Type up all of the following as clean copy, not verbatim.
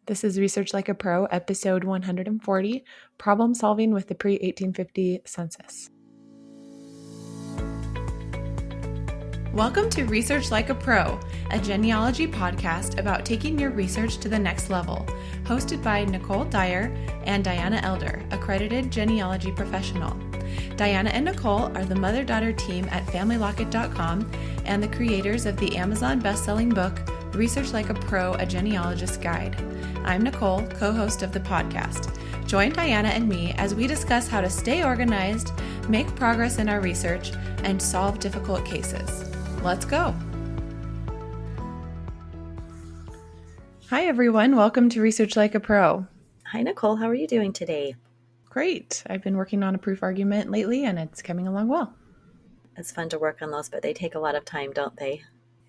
This is Research Like a Pro, episode 140, Problem Solving with the Pre-1850 Census. Welcome to Research Like a Pro, a genealogy podcast about taking your research to the next level, hosted by Nicole Dyer and Diana Elder, accredited genealogy professional. Diana and Nicole are the mother-daughter team at FamilyLocket.com and the creators of the Amazon best-selling book, Research Like a Pro, A Genealogist's Guide. I'm Nicole, co-host of the podcast. Join Diana and me as we discuss how to stay organized, make progress in our research, and solve difficult cases. Let's go. Hi, everyone. Welcome to Research Like a Pro. Hi, Nicole. How are you doing today? Great. I've been working on a proof argument lately, and it's coming along well. It's fun to work on those, but they take a lot of time, don't they?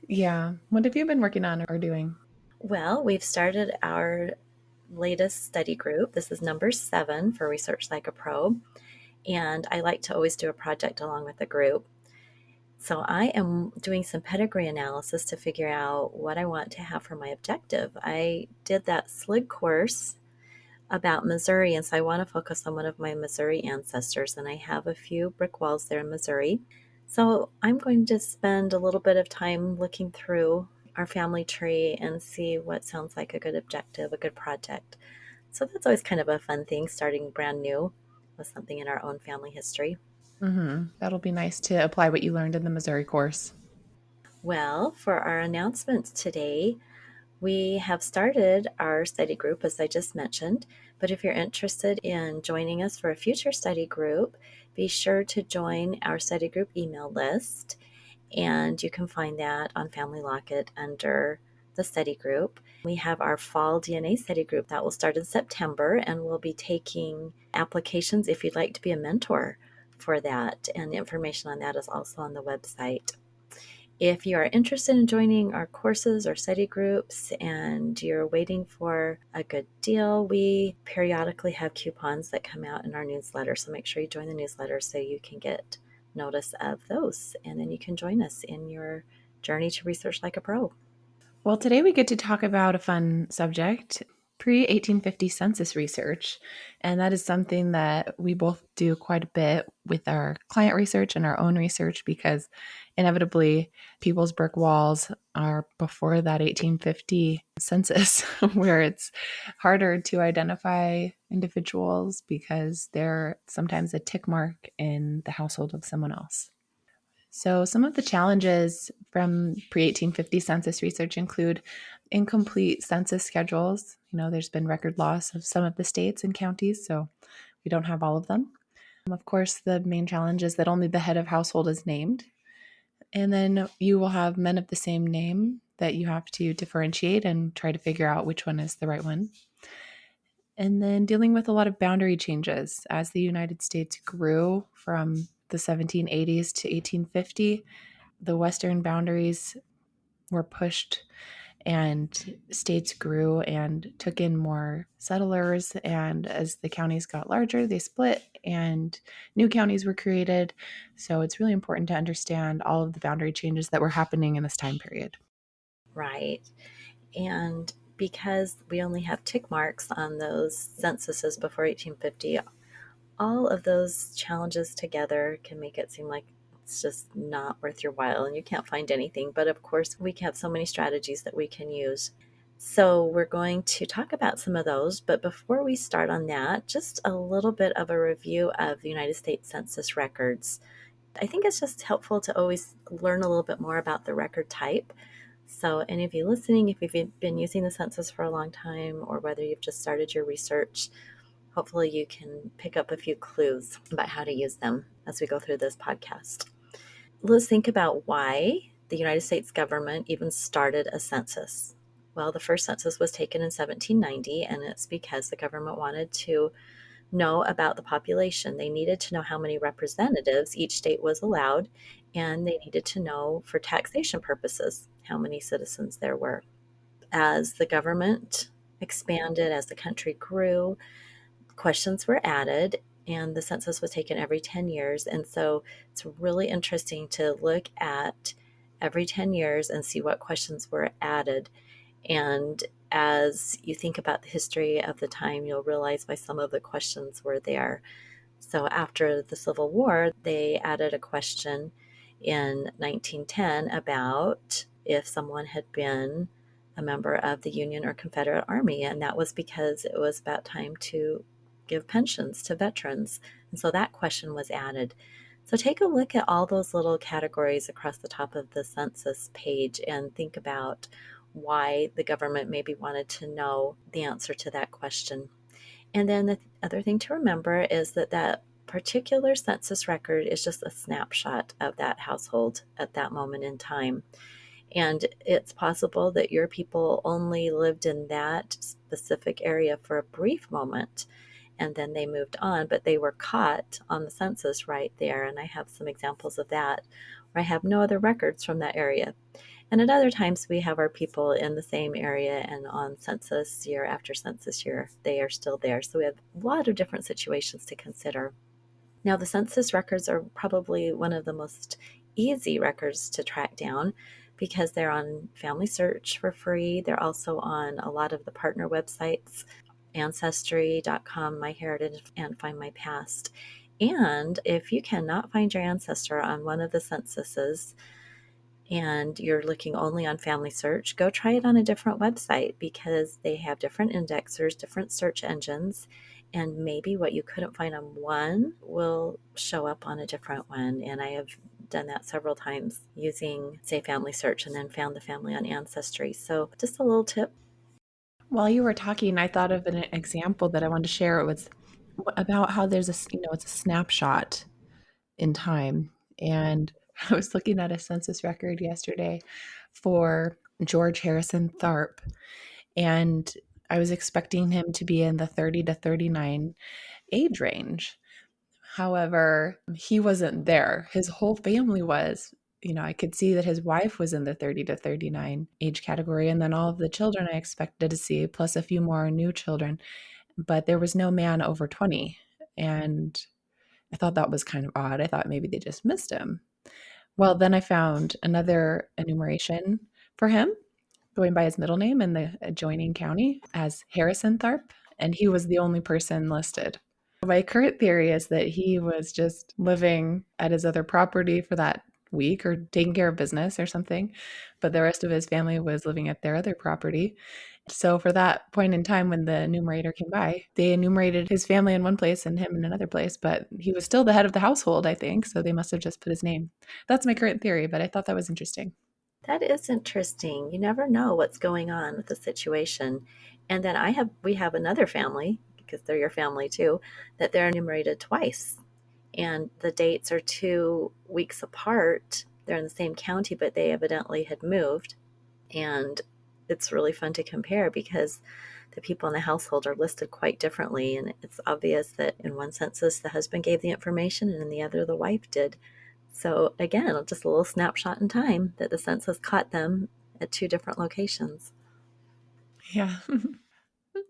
Yeah. What have you been working on or doing? Well, we've started our latest study group. This is number 7 for Research Like a Pro, and I like to always do a project along with the group. So I am doing some pedigree analysis to figure out what I want to have for my objective. I did that SLIG course about Missouri, and so I want to focus on one of my Missouri ancestors, and I have a few brick walls there in Missouri. So I'm going to spend a little bit of time looking through our family tree and see what sounds like a good objective, a good project. So that's always kind of a fun thing, starting brand new with something in our own family history. That'll be nice to apply what you learned in the Missouri course. Well, for our announcements today, we have started our study group, as I just mentioned, but if you're interested in joining us for a future study group, be sure to join our study group email list, and you can find that on Family Locket under the study group. We have our fall DNA study group that will start in September, and we'll be taking applications if you'd like to be a mentor for that, and the information on that is also on the website. If you are interested in joining our courses or study groups and you're waiting for a good deal, we periodically have coupons that come out in our newsletter. So make sure you join the newsletter so you can get notice of those. And then you can join us in your journey to Research Like a Pro. Well, today we get to talk about a fun subject, pre-1850 census research. And that is something that we both do quite a bit with our client research and our own research because inevitably people's brick walls are before that 1850 census where it's harder to identify individuals because they're sometimes a tick mark in the household of someone else. So some of the challenges from pre-1850 census research include incomplete census schedules. There's been record loss of some of the states and counties, so we don't have all of them. Of course, the main challenge is that only the head of household is named. And then you will have men of the same name that you have to differentiate and try to figure out which one is the right one. And then dealing with a lot of boundary changes as the United States grew from the 1780s to 1850. The western boundaries were pushed and states grew and took in more settlers. And as the counties got larger, they split and new counties were created. So it's really important to understand all of the boundary changes that were happening in this time period. Right. And because we only have tick marks on those censuses before 1850, all of those challenges together can make it seem like it's just not worth your while and you can't find anything. But of course, we have so many strategies that we can use. So we're going to talk about some of those. But before we start on that, just a little bit of a review of the United States Census Records. I think it's just helpful to always learn a little bit more about the record type. So any of you listening, if you've been using the census for a long time or whether you've just started your research, hopefully you can pick up a few clues about how to use them as we go through this podcast. Let's think about why the United States government even started a census. Well, the first census was taken in 1790, and it's because the government wanted to know about the population. They needed to know how many representatives each state was allowed, and they needed to know for taxation purposes how many citizens there were. As the government expanded, as the country grew, questions were added, and the census was taken every 10 years. And so it's really interesting to look at every 10 years and see what questions were added. And as you think about the history of the time, you'll realize why some of the questions were there. So after the Civil War, they added a question in 1910 about if someone had been a member of the Union or Confederate Army, and that was because it was about time to give pensions to veterans. And so that question was added. So take a look at all those little categories across the top of the census page and think about why the government maybe wanted to know the answer to that question. And then the other thing to remember is that that particular census record is just a snapshot of that household at that moment in time. And it's possible that your people only lived in that specific area for a brief moment and then they moved on, but they were caught on the census right there. And I have some examples of that where I have no other records from that area. And at other times, we have our people in the same area, and on census year after census year, they are still there. So we have a lot of different situations to consider. Now, the census records are probably one of the most easy records to track down because they're on Family Search for free. They're also on a lot of the partner websites, Ancestry.com, MyHeritage, and Find My Past. And if you cannot find your ancestor on one of the censuses, and you're looking only on Family Search, go try it on a different website because they have different indexers, different search engines, and maybe what you couldn't find on one will show up on a different one. And I have done that several times using, say, Family Search and then found the family on Ancestry. So just a little tip. While you were talking, I thought of an example that I wanted to share. It was about how there's it's a snapshot in time. And I was looking at a census record yesterday for George Harrison Tharp, and I was expecting him to be in the 30 to 39 age range. However, he wasn't there. His whole family was. I could see that his wife was in the 30 to 39 age category, and then all of the children I expected to see, plus a few more new children. But there was no man over 20. And I thought that was kind of odd. I thought maybe they just missed him. Well, then I found another enumeration for him going by his middle name in the adjoining county as Harrison Tharp, and he was the only person listed. My current theory is that he was just living at his other property for that week or taking care of business or something, but the rest of his family was living at their other property. So for that point in time when the enumerator came by, they enumerated his family in one place and him in another place, but he was still the head of the household, I think, so they must have just put his name. That's my current theory, but I thought that was interesting. That is interesting. You never know what's going on with the situation. And then we have another family, because they're your family too, that they're enumerated twice. And the dates are 2 weeks apart. They're in the same county, but they evidently had moved. And it's really fun to compare because the people in the household are listed quite differently. And it's obvious that in one census, the husband gave the information, and in the other, the wife did. So again, just a little snapshot in time that the census caught them at two different locations. Yeah.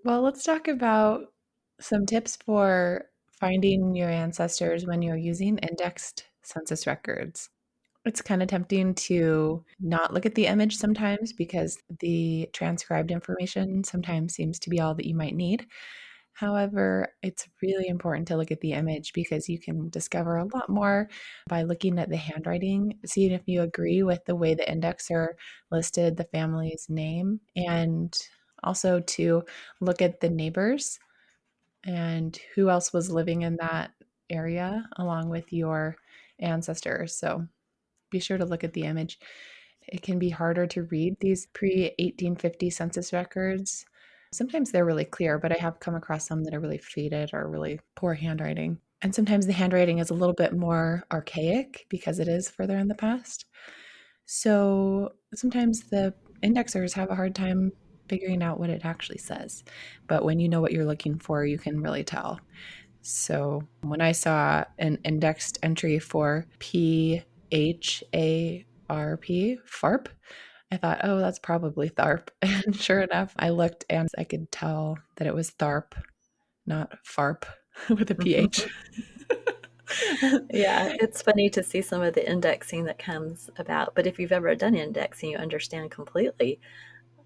Well, let's talk about some tips for finding your ancestors when you're using indexed census records. It's kind of tempting to not look at the image sometimes because the transcribed information sometimes seems to be all that you might need. However, it's really important to look at the image because you can discover a lot more by looking at the handwriting, seeing if you agree with the way the indexer listed the family's name, and also to look at the neighbors and who else was living in that area along with your ancestors. So be sure to look at the image. It can be harder to read these pre-1850 census records. Sometimes they're really clear, but I have come across some that are really faded or really poor handwriting. And sometimes the handwriting is a little bit more archaic because it is further in the past. So sometimes the indexers have a hard time figuring out what it actually says. But when you know what you're looking for, you can really tell. So when I saw an indexed entry for FARP, I thought, oh, that's probably Tharp. And sure enough, I looked and I could tell that it was Tharp, not FARP with a PH. Yeah, it's funny to see some of the indexing that comes about. But if you've ever done indexing, you understand completely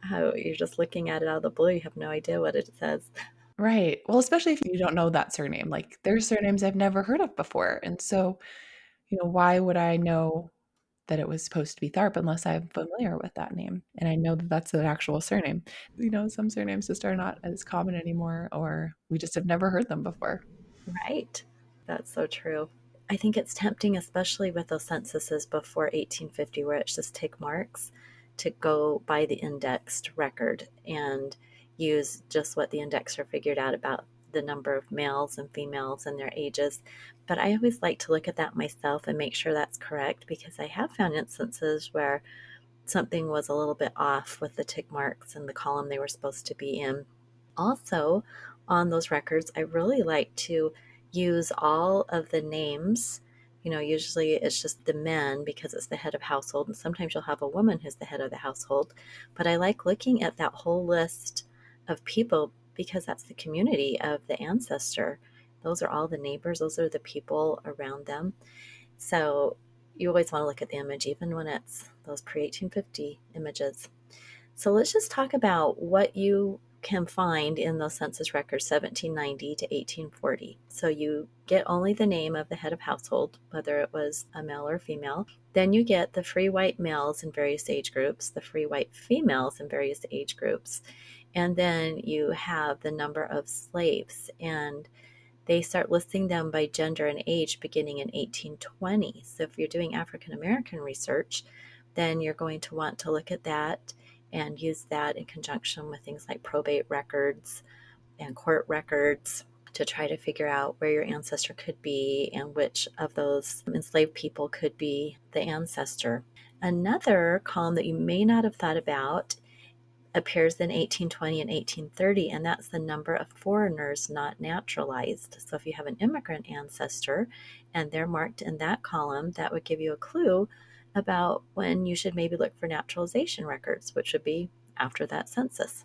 how you're just looking at it out of the blue. You have no idea what it says. Right. Well, especially if you don't know that surname. Like, there's surnames I've never heard of before. And so, why would I know that it was supposed to be Tharp unless I'm familiar with that name and I know that that's an actual surname? Some surnames just are not as common anymore, or we just have never heard them before. Right. That's so true. I think it's tempting, especially with those censuses before 1850, where it's just tick marks, to go by the indexed record and use just what the indexer figured out about the number of males and females and their ages. But I always like to look at that myself and make sure that's correct, because I have found instances where something was a little bit off with the tick marks in the column they were supposed to be in. Also, on those records, I really like to use all of the names. Usually it's just the men because it's the head of household, and sometimes you'll have a woman who's the head of the household. But I like looking at that whole list of people because that's the community of the ancestor. Those are all the neighbors, those are the people around them. So you always want to look at the image, even when it's those pre 1850 images. So let's just talk about what you can find in those census records 1790 to 1840. So you get only the name of the head of household, whether it was a male or female. Then you get the free white males in various age groups, the free white females in various age groups, and then you have the number of slaves. And they start listing them by gender and age beginning in 1820. So if you're doing African American research, then you're going to want to look at that and use that in conjunction with things like probate records and court records to try to figure out where your ancestor could be and which of those enslaved people could be the ancestor. Another column that you may not have thought about appears in 1820 and 1830, and that's the number of foreigners not naturalized. So if you have an immigrant ancestor and they're marked in that column, that would give you a clue about when you should maybe look for naturalization records, which would be after that census.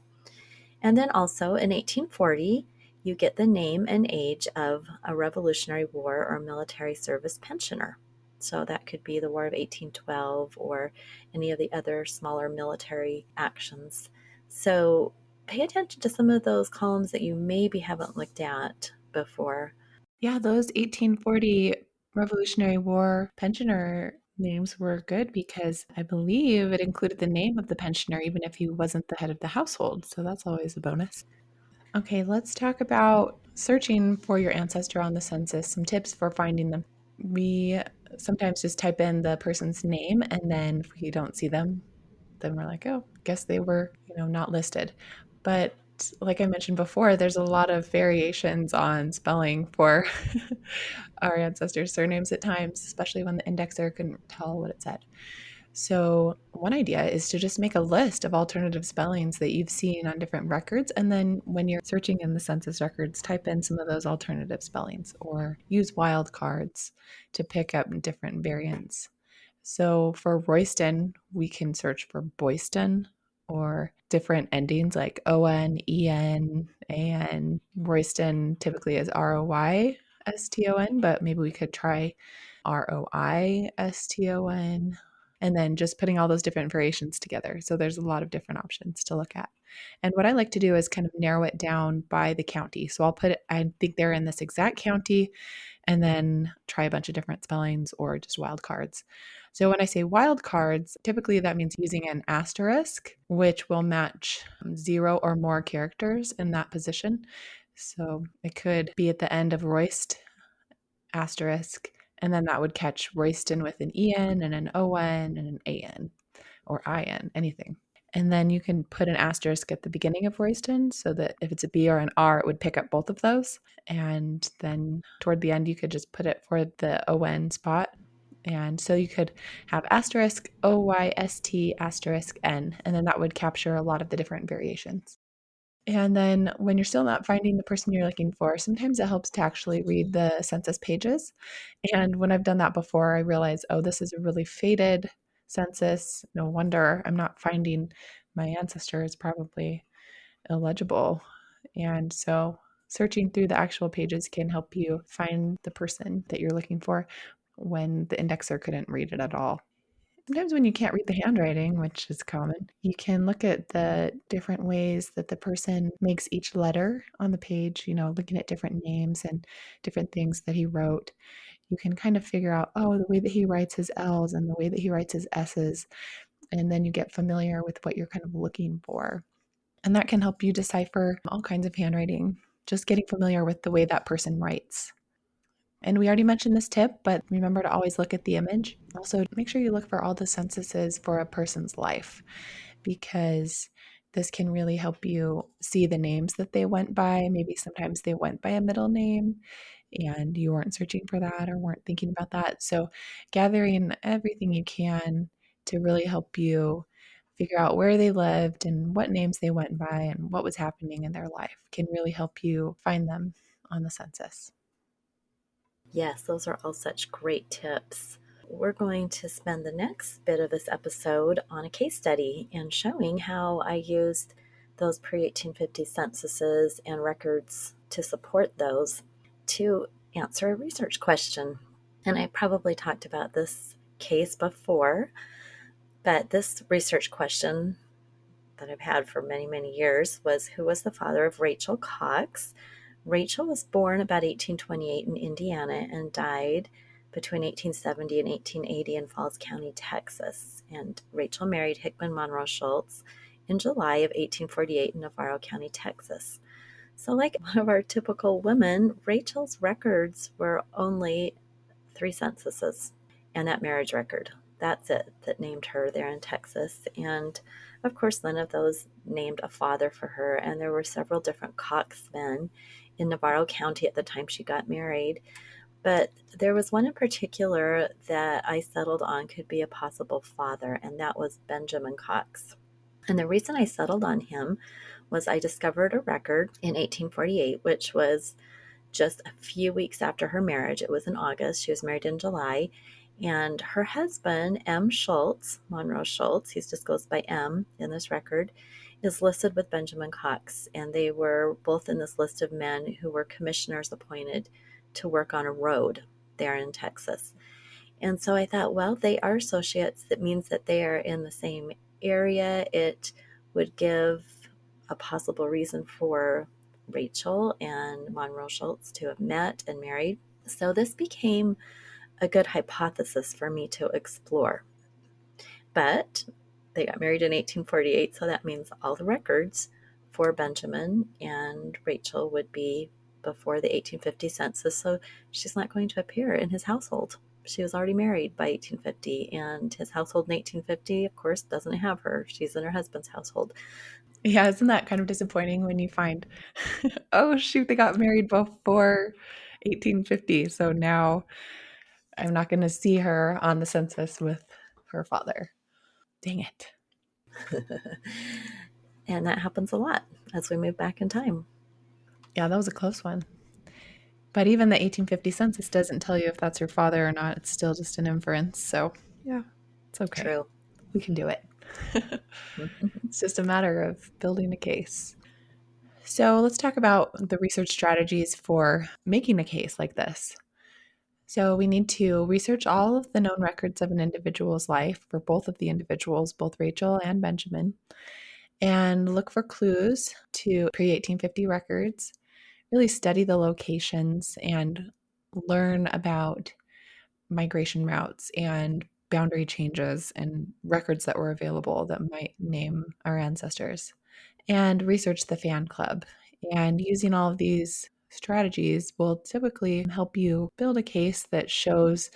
And then also in 1840, you get the name and age of a Revolutionary War or military service pensioner. So that could be the War of 1812 or any of the other smaller military actions. So pay attention to some of those columns that you maybe haven't looked at before. Yeah, those 1840 Revolutionary War pensioner names were good because I believe it included the name of the pensioner, even if he wasn't the head of the household. So that's always a bonus. Okay, let's talk about searching for your ancestor on the census, some tips for finding them. We sometimes just type in the person's name, and then if we don't see them, then we're like, oh, guess they were, not listed. But like I mentioned before, there's a lot of variations on spelling for our ancestors' surnames at times, especially when the indexer couldn't tell what it said. So, one idea is to just make a list of alternative spellings that you've seen on different records. And then when you're searching in the census records, type in some of those alternative spellings or use wildcards to pick up different variants. So, for Royston, we can search for Boyston or different endings like ON, EN, AN. Royston typically is ROYSTON, but maybe we could try ROISTON and then just putting all those different variations together. So there's a lot of different options to look at. And what I like to do is kind of narrow it down by the county. So I'll put it, I think they're in this exact county, and then try a bunch of different spellings or just wildcards. So when I say wildcards, typically that means using an asterisk, which will match 0 or more characters in that position. So it could be at the end of Royst, asterisk, and then that would catch Royston with an EN and an ON and an AN or IN, anything. And then you can put an asterisk at the beginning of Royston so that if it's a B or an R, it would pick up both of those. And then toward the end, you could just put it for the ON spot. And so you could have asterisk OYST asterisk N, and then that would capture a lot of the different variations. And then when you're still not finding the person you're looking for, sometimes it helps to actually read the census pages. And when I've done that before, I realize, oh, this is a really faded census. No wonder I'm not finding my ancestor. Is probably illegible. And so searching through the actual pages can help you find the person that you're looking for when the indexer couldn't read it at all. Sometimes when you can't read the handwriting, which is common, you can look at the different ways that the person makes each letter on the page, looking at different names and different things that he wrote. You can kind of figure out, oh, the way that he writes his L's and the way that he writes his S's. And then you get familiar with what you're kind of looking for. And that can help you decipher all kinds of handwriting, just getting familiar with the way that person writes. And we already mentioned this tip, but remember to always look at the image. Also, make sure you look for all the censuses for a person's life, because this can really help you see the names that they went by. Maybe sometimes they went by a middle name and you weren't searching for that or weren't thinking about that. So, gathering everything you can to really help you figure out where they lived and what names they went by and what was happening in their life can really help you find them on the census. Yes, those are all such great tips. We're going to spend the next bit of this episode on a case study and showing how I used those pre-1850 censuses and records to support those to answer a research question. And I probably talked about this case before, but this research question that I've had for many, many years was, who was the father of Rachel Cox? Rachel was born about 1828 in Indiana and died between 1870 and 1880 in Falls County, Texas. And Rachel married Hickman Monroe Schultz in July of 1848 in Navarro County, Texas. So, like one of our typical women, Rachel's records were only 3 censuses and that marriage record. That's it, that named her there in Texas. And of course, none of those named a father for her. And there were several different Cox men in Navarro County at the time she got married. But there was one in particular that I settled on could be a possible father, and that was Benjamin Cox. And the reason I settled on him was I discovered a record in 1848, which was just a few weeks after her marriage. It was in August. She was married in July. And her husband, M. Schultz, Monroe Schultz, he just goes by M in this record, is listed with Benjamin Cox. And they were both in this list of men who were commissioners appointed to work on a road there in Texas. And so I thought, well, they are associates. That means that they are in the same area. It would give a possible reason for Rachel and Monroe Schultz to have met and married. So this became a good hypothesis for me to explore. But they got married in 1848, so that means all the records for Benjamin and Rachel would be before the 1850 census, so she's not going to appear in his household. She was already married by 1850, and his household in 1850, of course, doesn't have her. She's in her husband's household. Yeah, isn't that kind of disappointing when you find, oh, shoot, they got married before 1850. So now I'm not going to see her on the census with her father. Dang it. And that happens a lot as we move back in time. Yeah, that was a close one. But even the 1850 census doesn't tell you if that's your father or not. It's still just an inference. So, yeah, it's okay. True. We can do it. It's just a matter of building a case. So, let's talk about the research strategies for making a case like this. So, we need to research all of the known records of an individual's life for both of the individuals, both Rachel and Benjamin, and look for clues to pre 1850 records, really study the locations and learn about migration routes and boundary changes and records that were available that might name our ancestors, and research the fan club. And using all of these strategies will typically help you build a case that shows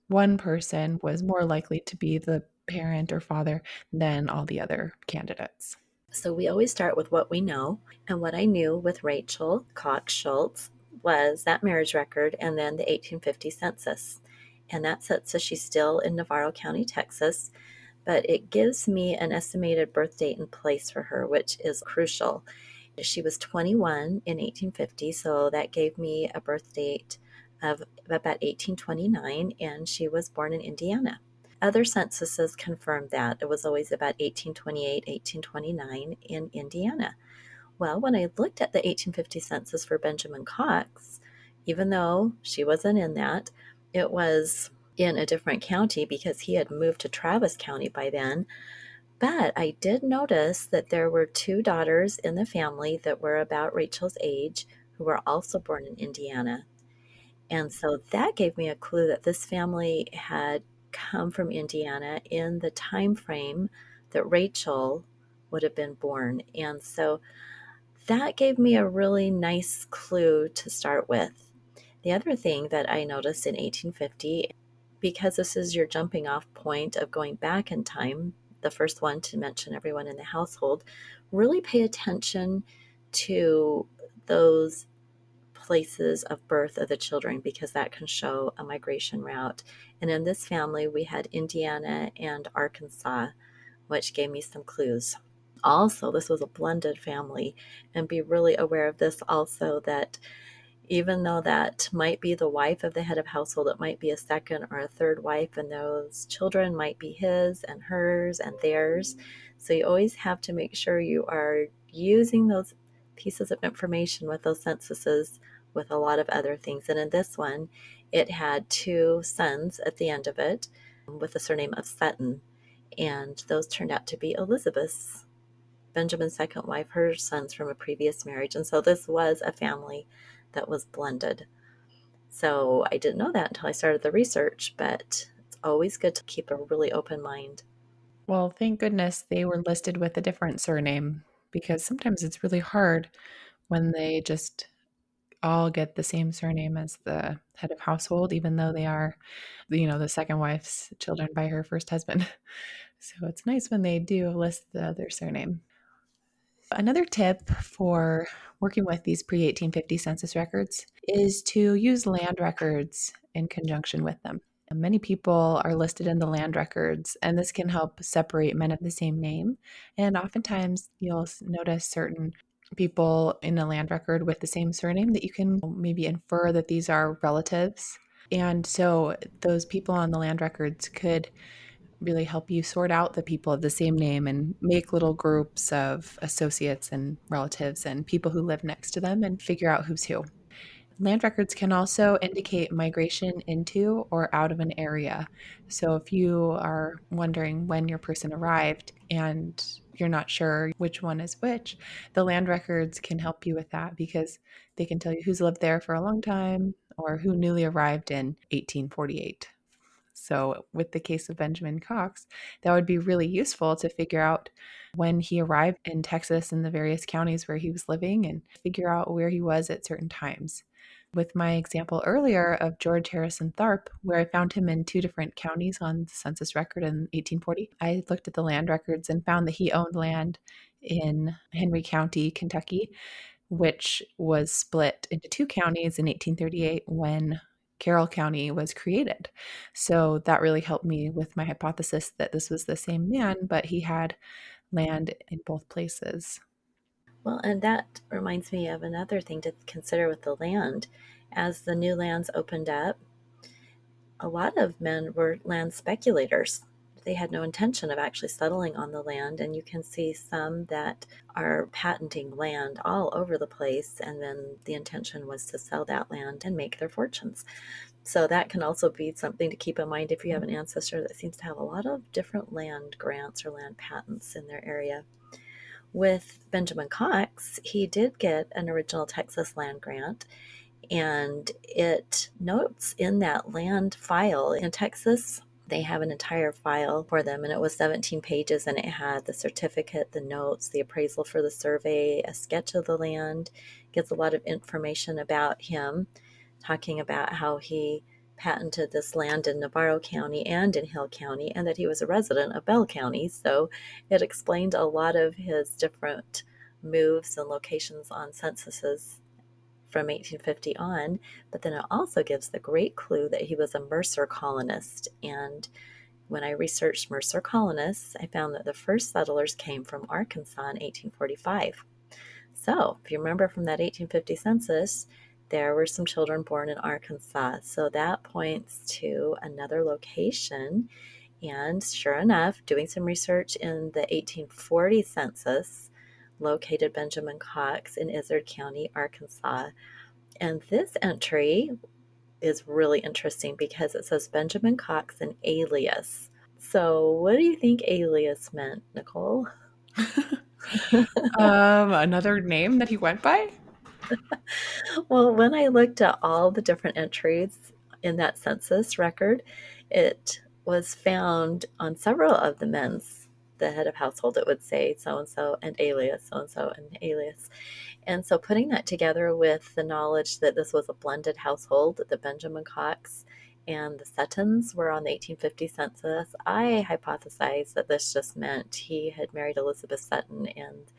one person was more likely to be the parent or father than all the other candidates. So we always start with what we know. And what I knew with Rachel Cox Schultz was that marriage record and then the 1850 census. And that census, she's still in Navarro County, Texas, but it gives me an estimated birth date and place for her, which is crucial. She was 21 in 1850, so that gave me a birth date of about 1829, and she was born in Indiana. Other censuses confirmed that. It was always about 1828, 1829 in Indiana. Well, when I looked at the 1850 census for Benjamin Cox, even though she wasn't in that, it was in a different county because he had moved to Travis County by then. But I did notice that there were two daughters in the family that were about Rachel's age who were also born in Indiana. And so that gave me a clue that this family had come from Indiana in the time frame that Rachel would have been born. And so that gave me a really nice clue to start with. The other thing that I noticed in 1850, because this is your jumping off point of going back in time, the first one to mention everyone in the household, really pay attention to those places of birth of the children because that can show a migration route. And in this family, we had Indiana and Arkansas, which gave me some clues. Also, this was a blended family, and be really aware of this also that even though that might be the wife of the head of household, it might be a second or a third wife, and those children might be his and hers and theirs. So you always have to make sure you are using those pieces of information with those censuses with a lot of other things. And in this one, it had two sons at the end of it with the surname of Sutton, and those turned out to be Elizabeth's, Benjamin's second wife, her sons from a previous marriage. And so this was a family that was blended. So I didn't know that until I started the research, but it's always good to keep a really open mind. Well, thank goodness they were listed with a different surname because sometimes it's really hard when they just all get the same surname as the head of household, even though they are, the second wife's children by her first husband. So it's nice when they do list the other surname. Another tip for working with these pre 1850 census records is to use land records in conjunction with them. And many people are listed in the land records, and this can help separate men of the same name. And oftentimes, you'll notice certain people in a land record with the same surname that you can maybe infer that these are relatives. And so, those people on the land records could really help you sort out the people of the same name and make little groups of associates and relatives and people who live next to them and figure out who's who. Land records can also indicate migration into or out of an area. So if you are wondering when your person arrived and you're not sure which one is which, the land records can help you with that because they can tell you who's lived there for a long time or who newly arrived in 1848. So, with the case of Benjamin Cox, that would be really useful to figure out when he arrived in Texas and the various counties where he was living and figure out where he was at certain times. With my example earlier of George Harrison Tharp, where I found him in two different counties on the census record in 1840, I looked at the land records and found that he owned land in Henry County, Kentucky, which was split into two counties in 1838 when Carroll County was created. So that really helped me with my hypothesis that this was the same man, but he had land in both places. Well, and that reminds me of another thing to consider with the land. As the new lands opened up, a lot of men were land speculators. They had no intention of actually settling on the land, and you can see some that are patenting land all over the place, and then the intention was to sell that land and make their fortunes. So that can also be something to keep in mind if you have an ancestor that seems to have a lot of different land grants or land patents in their area. With Benjamin Cox, he did get an original Texas land grant, and it notes in that land file in Texas, they have an entire file for them, and it was 17 pages, and it had the certificate, the notes, the appraisal for the survey, a sketch of the land. Gives a lot of information about him, talking about how he patented this land in Navarro County and in Hill County, and that he was a resident of Bell County. So it explained a lot of his different moves and locations on censuses from 1850 on, but then it also gives the great clue that he was a Mercer colonist. And when I researched Mercer colonists, I found that the first settlers came from Arkansas in 1845. So, if you remember from that 1850 census, there were some children born in Arkansas. So that points to another location. And sure enough, doing some research in the 1840 census located Benjamin Cox in Izard County, Arkansas. And this entry is really interesting because it says Benjamin Cox, an alias. So, what do you think alias meant, Nicole? Another name that he went by? Well, when I looked at all the different entries in that census record, it was found on several of the men's, the head of household, it would say so and so and alias, so and so and alias. And so putting that together with the knowledge that this was a blended household, that Benjamin Cox and the Suttons were on the 1850 census, I hypothesized that this just meant he had married Elizabeth Sutton and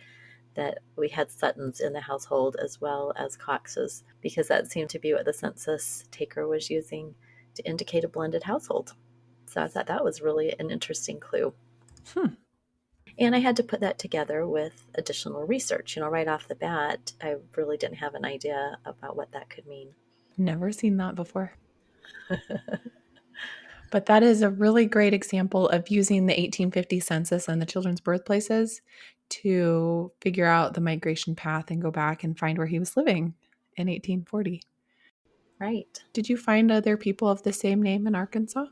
that we had Suttons in the household as well as Coxes, because that seemed to be what the census taker was using to indicate a blended household. So I thought that was really an interesting clue. Hmm. And I had to put that together with additional research. Right off the bat, I really didn't have an idea about what that could mean. Never seen that before. But that is a really great example of using the 1850 census and the children's birthplaces to figure out the migration path and go back and find where he was living in 1840. Right. Did you find other people of the same name in Arkansas?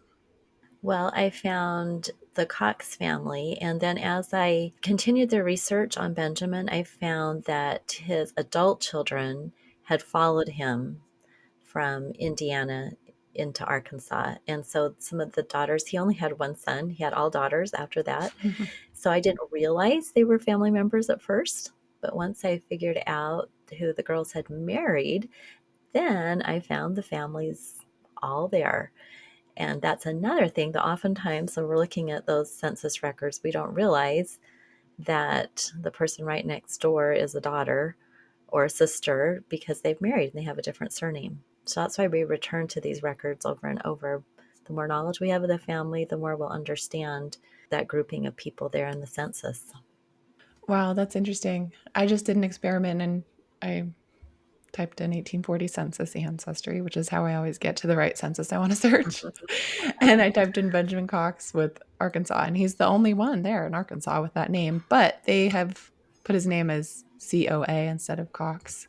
Well, I found the Cox family, and then as I continued the research on Benjamin, I found that his adult children had followed him from Indiana into Arkansas. And so some of the daughters, he only had one son, he had all daughters after that. So I didn't realize they were family members at first. But once I figured out who the girls had married, then I found the families all there. And that's another thing that oftentimes when we're looking at those census records, we don't realize that the person right next door is a daughter or a sister because they've married and they have a different surname. So that's why we return to these records over and over. The more knowledge we have of the family, the more we'll understand that grouping of people there in the census. Wow, that's interesting. I just did an experiment and I typed in 1840 census ancestry, which is how I always get to the right census I want to search. And I typed in Benjamin Cox with Arkansas, and he's the only one there in Arkansas with that name, but they have put his name as COA instead of Cox.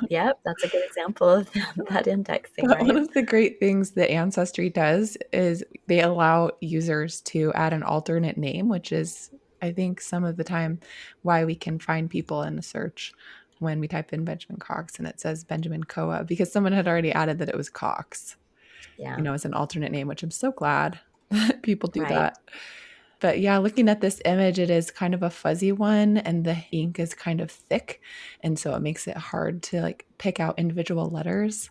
Yep, that's a good example of that indexing, But one right? of the great things that Ancestry does is they allow users to add an alternate name, which is, I think, some of the time why we can find people in a search when we type in Benjamin Cox and it says Benjamin Coa, because someone had already added that it was Cox, Yeah, as an alternate name, which I'm so glad that people do right. that. But yeah, looking at this image, it is kind of a fuzzy one and the ink is kind of thick. And so it makes it hard to like pick out individual letters.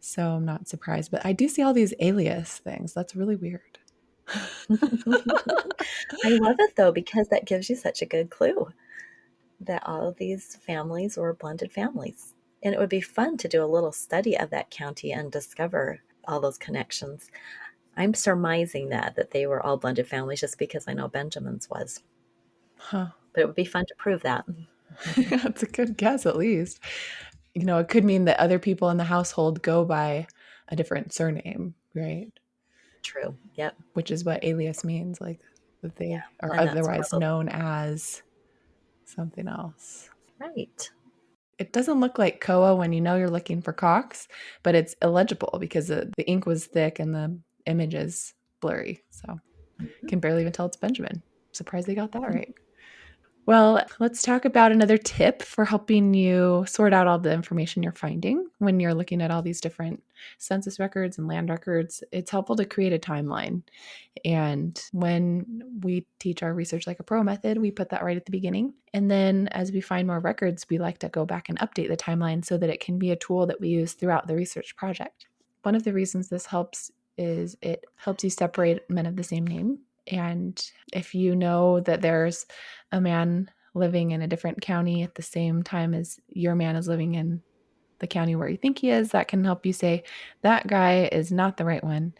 So I'm not surprised, but I do see all these alias things. That's really weird. I love it though because that gives you such a good clue that all of these families were blended families. And it would be fun to do a little study of that county and discover all those connections. I'm surmising that they were all blended families just because I know Benjamin's was. Huh. But it would be fun to prove that. That's a good guess, at least. It could mean that other people in the household go by a different surname, right? True. Yep. Which is what alias means, like that Yeah. they are And that's otherwise probably known as something else. right. It doesn't look like Koa when you know you're looking for Cox, but it's illegible because the ink was thick and the image is blurry. So Mhm. can barely even tell it's Benjamin. Surprised they got that right. Well, let's talk about another tip for helping you sort out all the information you're finding when you're looking at all these different census records and land records. It's helpful to create a timeline. And when we teach our Research Like a Pro method, we put that right at the beginning. And then as we find more records, we like to go back and update the timeline so that it can be a tool that we use throughout the research project. One of the reasons this helps is it helps you separate men of the same name. And if you know that there's a man living in a different county at the same time as your man is living in the county where you think he is, that can help you say, that guy is not the right one.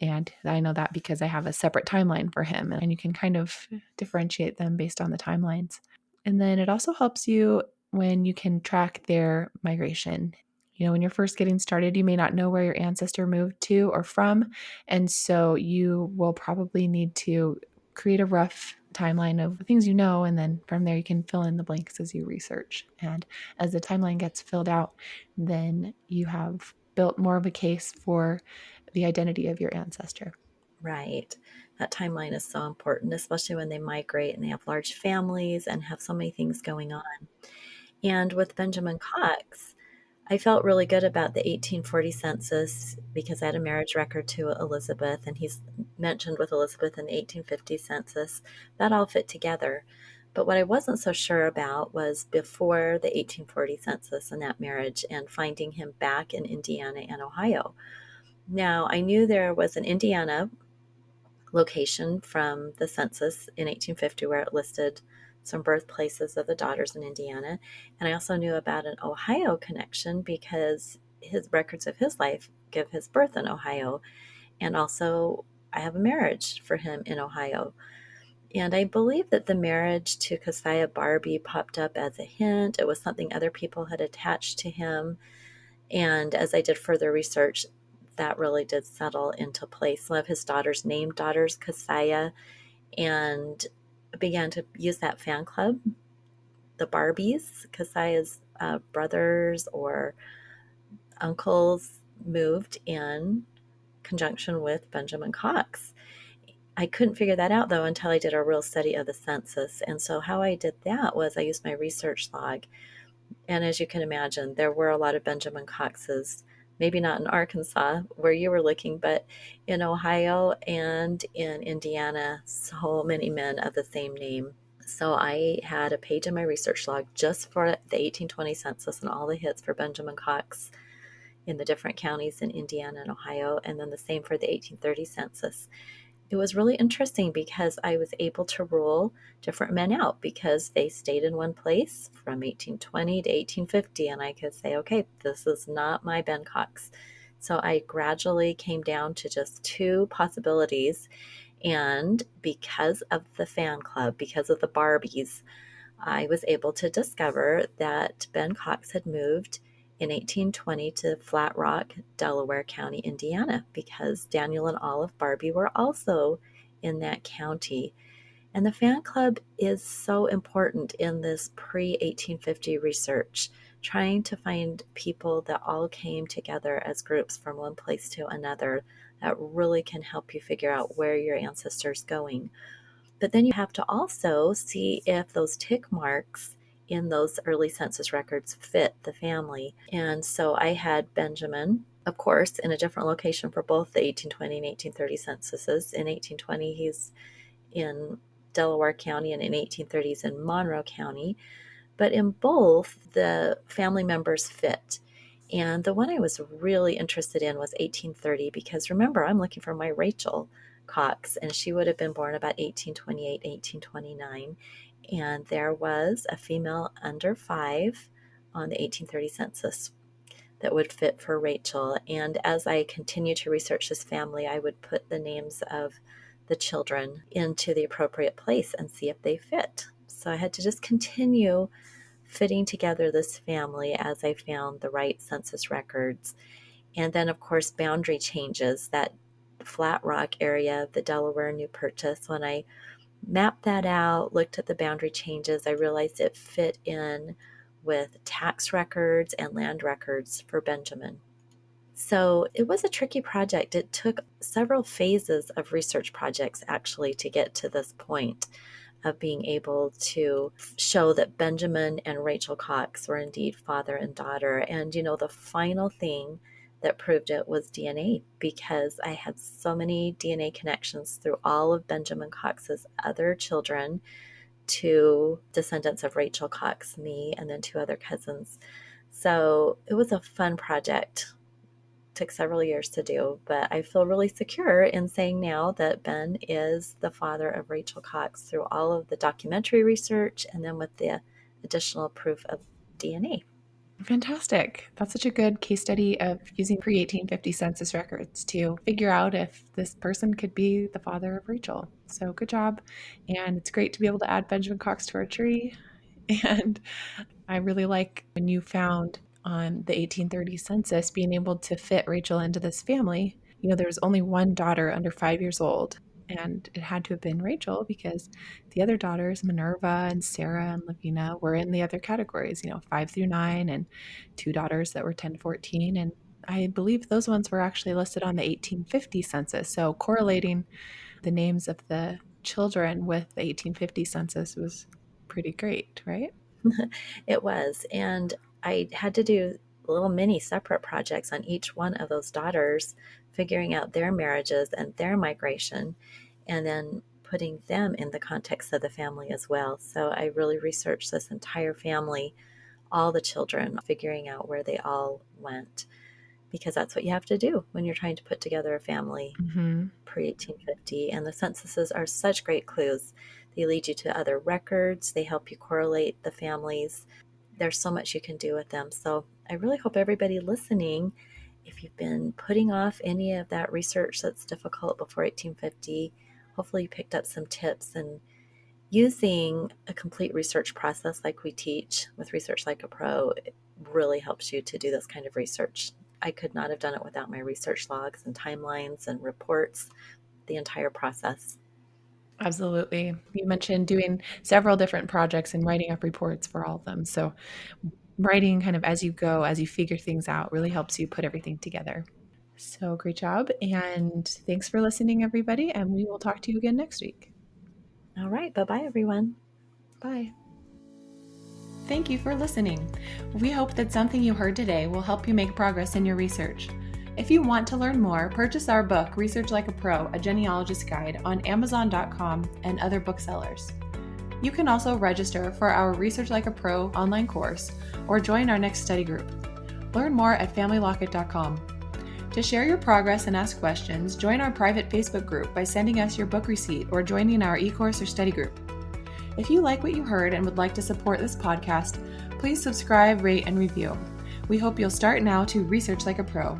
And I know that because I have a separate timeline for him. And you can kind of differentiate them based on the timelines. And then it also helps you when you can track their migration. When you're first getting started, you may not know where your ancestor moved to or from. And so you will probably need to create a rough timeline of things you know, and then from there you can fill in the blanks as you research. And as the timeline gets filled out, then you have built more of a case for the identity of your ancestor. Right. That timeline is so important, especially when they migrate and they have large families and have so many things going on. And with Benjamin Cox, I felt really good about the 1840 census because I had a marriage record to Elizabeth, and he's mentioned with Elizabeth in the 1850 census. That all fit together. But what I wasn't so sure about was before the 1840 census and that marriage and finding him back in Indiana and Ohio. Now, I knew there was an Indiana location from the census in 1850 where it listed some birthplaces of the daughters in Indiana. And I also knew about an Ohio connection because his records of his life give his birth in Ohio. And also, I have a marriage for him in Ohio. And I believe that the marriage to Keziah Barbie popped up as a hint. It was something other people had attached to him. And as I did further research, that really did settle into place. Some of his daughters named daughters Keziah and began to use that fan club, the Barbies. Keziah's brothers or uncles moved in conjunction with Benjamin Cox. I couldn't figure that out though until I did a real study of the census. And so, how I did that was I used my research log. And as you can imagine, there were a lot of Benjamin Coxes, maybe not in Arkansas where you were looking, but in Ohio and in Indiana, so many men of the same name. So I had a page in my research log just for the 1820 census and all the hits for Benjamin Cox in the different counties in Indiana and Ohio, and then the same for the 1830 census. It was really interesting because I was able to rule different men out because they stayed in one place from 1820 to 1850. And I could say, okay, this is not my Ben Cox. So I gradually came down to just two possibilities. And because of the fan club, because of the Barbies, I was able to discover that Ben Cox had moved in 1820 to Flat Rock, Delaware County, Indiana, because Daniel and Olive Barbie were also in that county. And the fan club is so important in this pre 1850 research, trying to find people that all came together as groups from one place to another that really can help you figure out where your ancestors going. But then you have to also see if those tick marks in those early census records fit the family. And so I had Benjamin, of course, in a different location for both the 1820 and 1830 censuses. In 1820, he's in Delaware County, and in 1830, he's in Monroe County. But in both, the family members fit. And the one I was really interested in was 1830 because remember, I'm looking for my Rachel Cox, and she would have been born about 1828, 1829. And there was a female under 5 on the 1830 census that would fit for Rachel. And as I continued to research this family, I would put the names of the children into the appropriate place and see if they fit. So I had to just continue fitting together this family as I found the right census records. And then, of course, boundary changes. That Flat Rock area, the Delaware New Purchase, when I mapped that out, looked at the boundary changes, I realized it fit in with tax records and land records for Benjamin. So it was a tricky project. It took several phases of research projects actually to get to this point of being able to show that Benjamin and Rachel Cox were indeed father and daughter. And, you know, the final thing that proved it was DNA because I had so many DNA connections through all of Benjamin Cox's other children to descendants of Rachel Cox, me, and then two other cousins. So it was a fun project. Took several years to do, but I feel really secure in saying now that Ben is the father of Rachel Cox through all of the documentary research and then with the additional proof of DNA. Fantastic. That's such a good case study of using pre 1850 census records to figure out if this person could be the father of Rachel. So good job. And it's great to be able to add Benjamin Cox to our tree. And I really like when you found on the 1830 census being able to fit Rachel into this family. You know, there's only one daughter under 5 years old. and it had to have been Rachel because the other daughters, Minerva and Sarah and Lavina, were in the other categories, 5 through 9, and two daughters that were 10 to 14. And I believe those ones were actually listed on the 1850 census. So correlating the names of the children with the 1850 census was pretty great, right? It was. And I had to do little mini separate projects on each one of those daughters, figuring out their marriages and their migration, and then putting them in the context of the family as well. So I really researched this entire family, all the children, figuring out where they all went, because that's what you have to do when you're trying to put together a family Mm-hmm. pre 1850. And the censuses are such great clues. They lead you to other records, they help you correlate the families. There's so much you can do with them. So I really hope everybody listening, if you've been putting off any of that research that's difficult before 1850, hopefully you picked up some tips, and using a complete research process like we teach with Research Like a Pro, it really helps you to do this kind of research. I could not have done it without my research logs and timelines and reports, the entire process. Absolutely. You mentioned doing several different projects and writing up reports for all of them. So, writing kind of as you go, as you figure things out, really helps you put everything together. So, great job. And thanks for listening, everybody. And we will talk to you again next week. All right. Bye-bye, everyone. Bye. Thank you for listening. We hope that something you heard today will help you make progress in your research. If you want to learn more, purchase our book, Research Like a Pro, A Genealogist Guide, on Amazon.com and other booksellers. You can also register for our Research Like a Pro online course or join our next study group. Learn more at FamilyLocket.com. To share your progress and ask questions, join our private Facebook group by sending us your book receipt or joining our eCourse or study group. If you like what you heard and would like to support this podcast, please subscribe, rate, and review. We hope you'll start now to research like a pro.